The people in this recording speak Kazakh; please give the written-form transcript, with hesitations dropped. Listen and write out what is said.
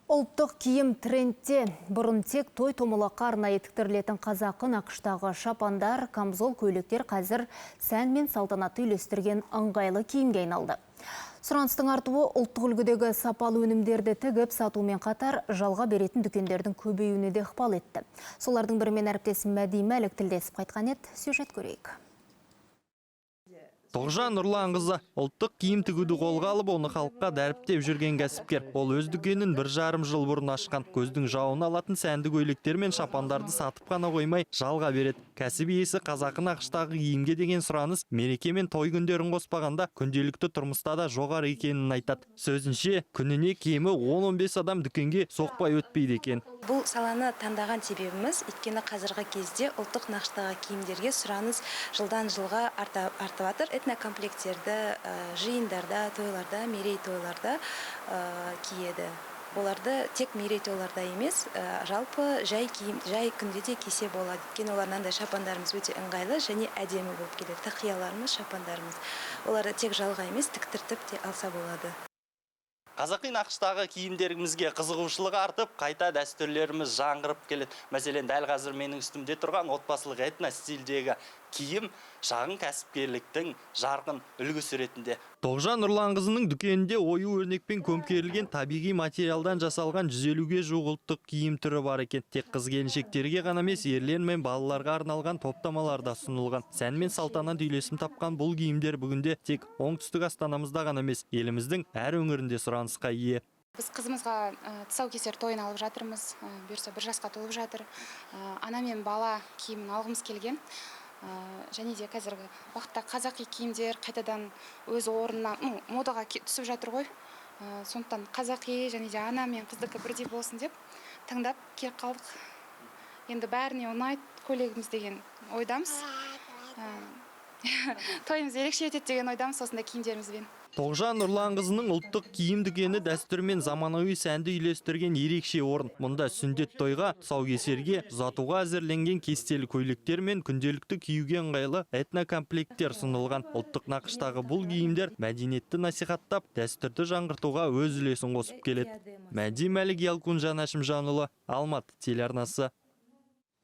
Ұлттық киім трендте. Бұрын тек той томылаққа арнайы тіктірілетін қазақы нақыштағы шапандар, камзол, көйлектер қазір сән мен салтанатты үйлестірген ыңғайлы киімге айналды. Сұраныстың артуы ұлттық үлгідегі сапалы өнімдерді тігіп сатумен қатар жалға беретін дүкендердің көбеюіне де ықпал етті. Солардың бірімен әріптесім Мәди Мәлік тілдесіп қайтқан еді. Сюжет көрейік. Тоғжан Нұрланқызы ұлттық киім тігуді қолға алып, оны халыққа дәріптеп жүрген кәсіпкер. Ол өз дүкенін 1,5 жыл бұрын ашқан. Көздің жауын алатын сәнді көйлектер мен шапандарды сатып қана қоймай, жалға береді. Кәсіп иесі қазақы нақыштағы киімге деген сұраныс мереке мен той күндерін қоспағанда күнделікті тұрмыста да жоғары екенін айтады. Сөзінше, күніне кемі 10-15 адам дүкенге соқпай өтпейді екен. Бұл саланы таңдаған себебіміз, өйткені қазіргі кезде ұлттық нақыштағы киімдерге сұраныс жылдан жылға артып жатыр. Этнокомплекттерді жиындарда, тойларда, мерейтойларда киеді. Оларды тек мерейтойларда емес, жалпы жай күнде де кисе болады. Өйткені олардан да шапандарымыз өте ыңғайлы және әдемі болып келеді. Тақияларымыз, шапандарымыз. Оларды тек жалға емес, тіктіртіп те алса болады. Қазақи нақыштағы киімдерімізге қызығушылық артып, қайта дәстүрлеріміз жаңғырып келеді. Мәселен, дәл қазір менің үстімде тұрған отбасылық этно стильдегі киім шағын кәсіпкерліктің жарқын үлгісі ретінде. Тоғжан Нұрланқызының дүкенінде ою өрнекпен көмкерілген табиғи материалдан жасалған 150-ге жуық ұлттық киім түрі бар екен. Тек қыз-келіншектерге ғана емес, ерлер мен балаларға арналған топтамаларда ұсынылған. Сән мен салтанат үйлесім тапқан бұл киімдер бүгінде тек оңтүстік Астанамызда ғана емес, еліміздің әр өңірінде сұранысқа ие. Біз қызымызға тұсаукесер тойын алып жатырмыз. Бұйырса 1 жасқа толып жатыр. Ана мен бала киімін алғымыз келген. Және де қазіргі уақытта қазақи киімдер қайтадан өз орнына модаға түсіп жатыр ғой. Сондықтан қазақи және де ана мен қыздікі бірдей болсын деп таңдап келіп қалдық. Енді бәріне ұнайды көйлегіміз деген ойдамыз. Тойымыз ерекше етеді деген ойдамыз осындай киімдерімізбен. Тоғжан Нұрланқызының ұлттық киім дүкені дәстүр мен заманауи сәнді үйлестірген ерекше орын. Мұнда сүндет тойға, тұсаукесерге, ұзатуға әзірленген кестелі көйлектер мен күнделікті киюге ыңғайлы этнокомплекттер ұсынылған. Ұлттық нақыштағы бұл киімдер мәдениетті насихаттап, дәстүрді жаңғыртуға өз үлесін қосып келеді. Мәди Мәлік, Алматы телеарнасы.